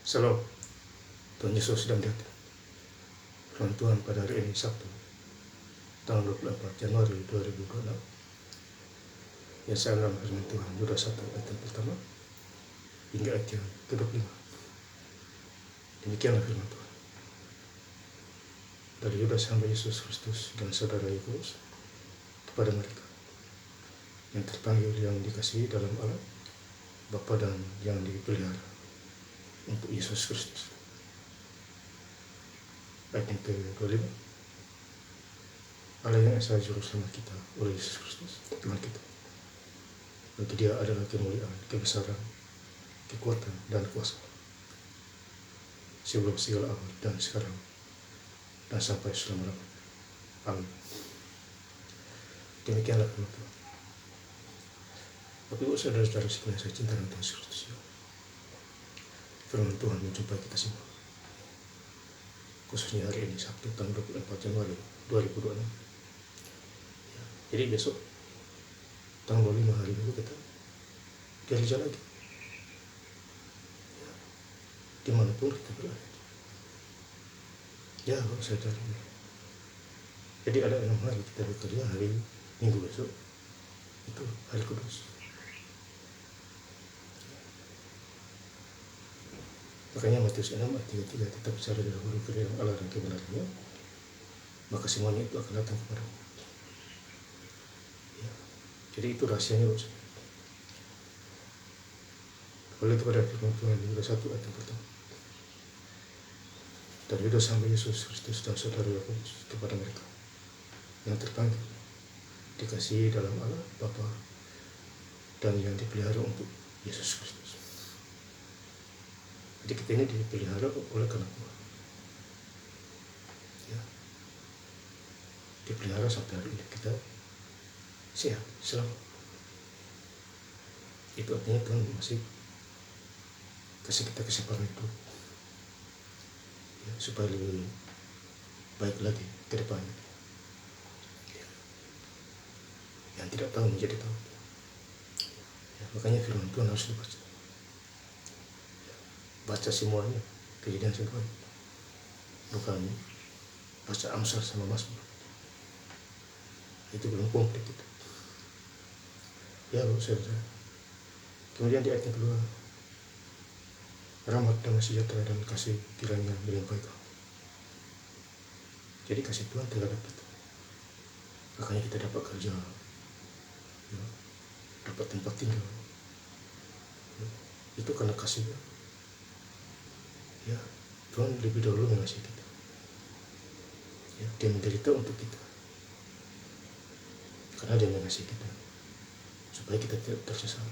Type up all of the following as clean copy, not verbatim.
Shalom, Tuhan Yesus sedang datang. Firman Tuhan pada hari ini Sabtu, tanggal 24 Januari 2026. Yang saya dalam firman Tuhan, Yudas 1 ayat yang pertama hingga ayat yang ke-25. Demikianlah firman Tuhan. Dari Yudas hamba Yesus Kristus dan saudara Yakobus kepada mereka yang terpanggil, yang dikasihi dalam Allah Bapa dan yang dipelihara untuk Yesus Kristus. Ayat yang ke-25. Allah yang esa juru selamat kita oleh Yesus Kristus Tuhan kita. Bagi Dia adalah kemuliaan, kebesaran, kekuatan dan kuasa sebelum segala abad dan sekarang dan sampai selama-lamanya. Amin. Demikianlah firman Tuhan. Bapak Ibu saudara-saudara sekalian saya cinta dan Tuhan Yesus Kristus, firman Tuhan menjumpai kita semua, khususnya hari ini Sabtu tanggal 24 Januari 2026. Ya, jadi besok tanggal 25 hari Minggu kita gereja lagi. Ya, dimanapun kita berada. Ya, saudara. Jadi ada 6 hari kita bekerja, hari Minggu besok itu hari kudus. Makanya Matius 6 ayat 33, tetap bicara dahulu kerajaan Allah dan kebenarannya, maka semuanya itu akan datang kepadamu. Ya, jadi itu rahasianya. Oleh itu pada firman Tuhan Yudas 1 ayat yang pertama. Dari Yudas hamba Yesus Kristus dan saudara Yakobus kepada mereka yang terpanggil, dikasihi dalam Allah Bapa dan yang dipelihara untuk Yesus Kristus. Jadi kita ini dipelihara oleh karena Tuhan. Ya, dipelihara sampai hari ini kita sehat, selamat. Itu artinya Tuhan masih kasih kita kesempatan itu, ya, supaya lebih baik lagi ke depannya. Ya, yang tidak tahu menjadi tahu. Ya, makanya firman Tuhan harus dibaca. Baca semuanya, Kejadian semuanya, bukan baca Amsal sama Mazmur. Itu belum komplit itu. Ya, saudara. Kemudian di ayat yang kedua, rahmat damai sejahtera dan kasih kiranya melimpahi kamu. Jadi kasih Tuhan terhadap kita, makanya kita dapat kerja, ya, dapat tempat tinggal, ya, itu karena kasihnya. Ya, Tuhan lebih dahulu mengasihi kita. Ya, Dia menderita untuk kita karena Dia mengasihi kita, supaya kita tidak tersesat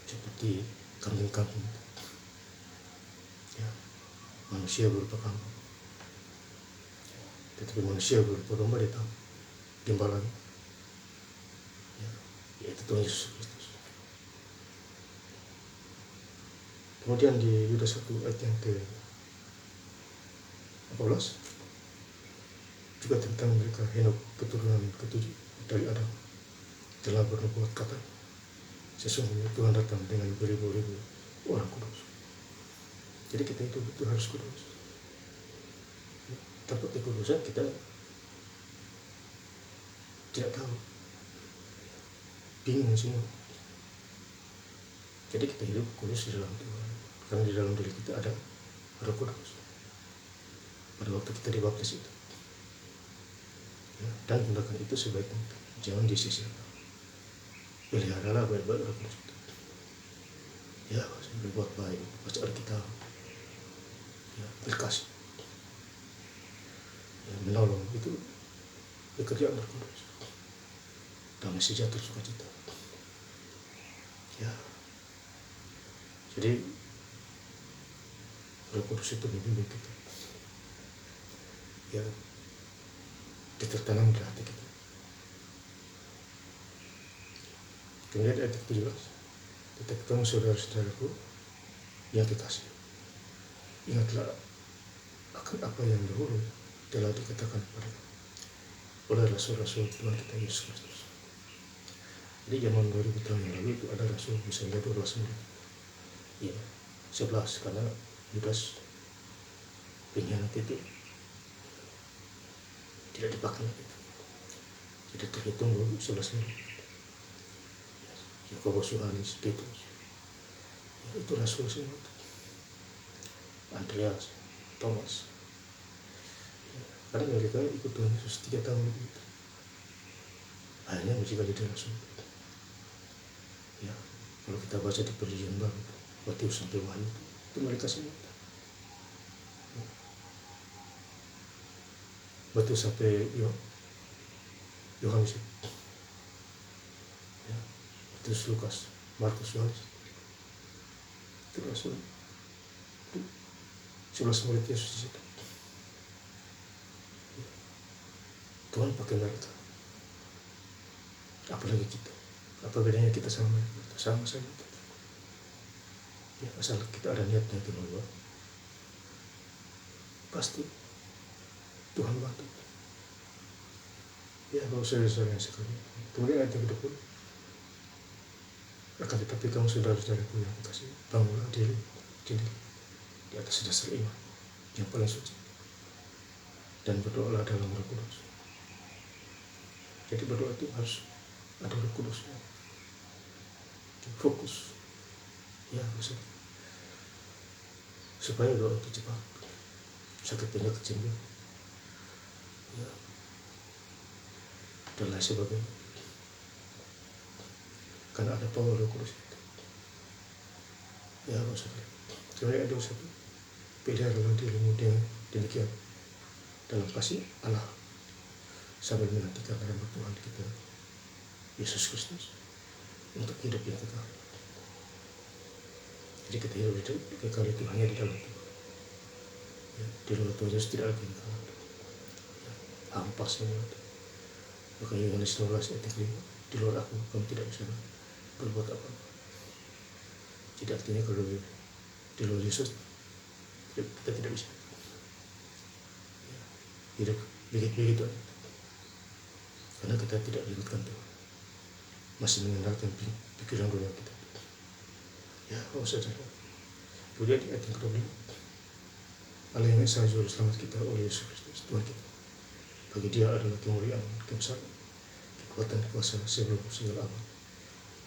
seperti kambing-kambing. Ya, manusia berupa kambing, tetapi manusia berupa domba Dia tahu gembalanya. Ya, yaitu Tuhan Yesus Kristus. Kemudian di Yudas 1 ayat yang ke-14 juga tentang mereka Henok keturunan ke-7 dari Adam telah bernubuat kata, sesungguhnya Tuhan datang dengan beribu-ribu orang kudus. Jadi kita itu betul harus kudus. Tanpa kekudusan kita tidak tahu, bingung semua. Jadi kita hidup kudus di dalam Tuhan, karena di dalam diri kita ada Roh Kudus pada waktu kita dibaptis itu. Ya, dan gunakan itu sebaik mungkin, jangan disisihkan. Peliharalah baik-baik Roh Kudus itu. Ya, berbuat baik, baca Alkitab, ya, berkasih, ya, menolong, itu pekerjaan Roh Kudus. Damai sejahtera sukacita. Ya, jadi Roh Kudus itu membimbing kita. Ya, ditertanam di hati kita. Kemudian ayat 17, tetapi kamu saudara-saudaraku yang kekasih, ingatlah akan apa yang dahulu telah dikatakan kepada oleh rasul-rasul Tuhan kita Yesus Kristus. Jadi zaman 2000 tahun yang lalu itu ada rasul, misalnya 12 murid. Ya, 11 karena Yudas pengkhianat itu tidak dipakai lagi. Jadi terhitung 11 menit. Yakobus, Yohanes, Petrus, ya, itu rasul semua. Andreas, Thomas, ya, karena mereka ikut Tuhan Yesus 3 tahun lebih. Akhirnya mereka jadi rasul. Ya, kalau kita baca di Perjanjian Baru, Matius sampai Wahyu, itu mereka semua. Ya. Matius sampai Yohanes, ya. Matius, Lukas, Markus, Yohanes, itu rasul. 11 murid Yesus di situ. Ya. Tuhan pakai mereka. Apalagi kita. Apa bedanya kita sama mereka? Sama saja. Ya, asal kita ada niatnya itu bahwa pasti Tuhan bantu. Ya, kalau saudara-saudara sekali. Kemudian ayat yang ke-20. Akan tetapi kamu saudara-saudaraku yang kasih, bangunlah diri di atas dasar iman yang paling suci, dan berdoalah dalam Roh Kudus. Jadi berdoa itu harus ada Roh Kudus. Fokus, ya, supaya doa itu cepat, sakit penyakit sembuh, ya, dan lain sebagainya. Karena ada power Roh Kudus itu. Ya, maksudnya, sebenarnya ada satu, peliharalah dirimu demikian dalam kasih Allah, sambil menantikan rahmat Tuhan kita Yesus Kristus untuk hidup yang kekal. Jadi kita hidup kekal itu hanya di dalam Tuhan. Ya, di luar Tuhan Yesus tidak ada kekal. Ya, hampa semua. Makanya Yohanes 12 ayat 5, di luar aku kamu tidak bisa berbuat apa-apa. Jadi artinya kalau di luar Yesus kita tidak bisa. Ya, hidup begitu. Karena kita tidak melibatkan Tuhan, masih mengandalkan pikiran dunia kita. Ya, saudara. Kemudian di ayat yang ke-25, Allah yang Esa Juru Selamat kita oleh Yesus Kristus Tuhan kita. Bagi Dia adalah kemuliaan, kebesaran, kekuatan, kuasa sebelum segala abad,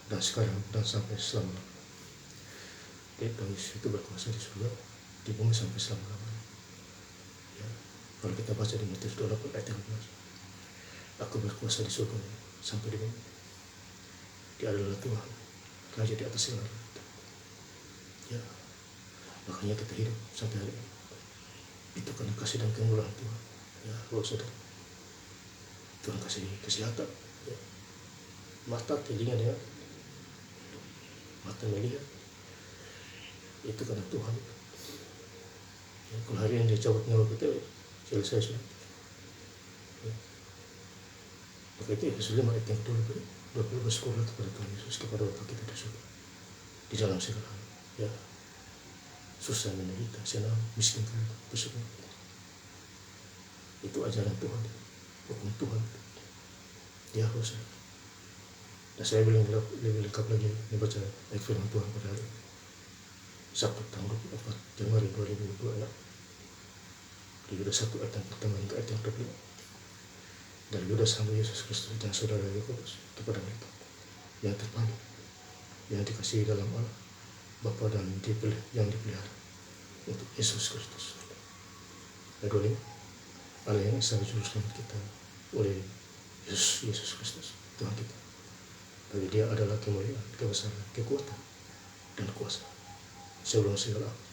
dan sekarang dan sampai selama-lamanya. Tuhan Yesus itu berkuasa di surga, di bumi sampai selama-lamanya. Ya, kalau kita baca di Matius 28 ayat 13, aku berkuasa di surga sampai di bumi. Dia adalah Tuhan, Raja di atas segala. Ya, makanya kita hidup sampai hari ini. Itu karena kasih dan kemurahan Tuhan. Ya, saudara. Tuhan kasih kesehatan. Ya. Mata, telinga dengar, mata melihat. Itu karena Tuhan. Ya, kalau hari ini dia cabut nyawa kita, selesai sudah. Ya. Maka itu Yesus 5 ayat yang ke-20 bersyukurlah kepada Tuhan Yesus, kepada Bapa kita di surga, di dalam segala hal. Ya, susah, menderita, senang, miskin, kaya, bersyukur. Itu ajaran Tuhan, hukum Tuhan. Ya, harus. Dan saya lebih lengkap lagi membaca ayat firman Tuhan pada hari ini. Sabtu tanggal 24 Januari 2026. Di Yudas 1 ayat yang pertama hingga ayat yang 25. Dari Yudas hamba Yesus Kristus dan saudara Yakobus kepada mereka yang terpanggil, yang dikasihi dalam Allah Bapa dan yang dipelihara untuk Yesus Kristus. Ayat 25, Allah yang Esa Juru Selamat kita oleh Yesus Kristus Tuhan kita. Bagi Dia adalah kemuliaan, kebesaran, kekuatan, dan kuasa sebelum segala abad,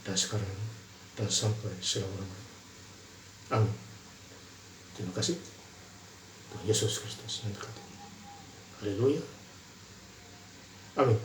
dan sekarang dan sampai selama-lamanya. Amin. Terima kasih. Tuhan Yesus Kristus yang berkati. Haleluya. Amin.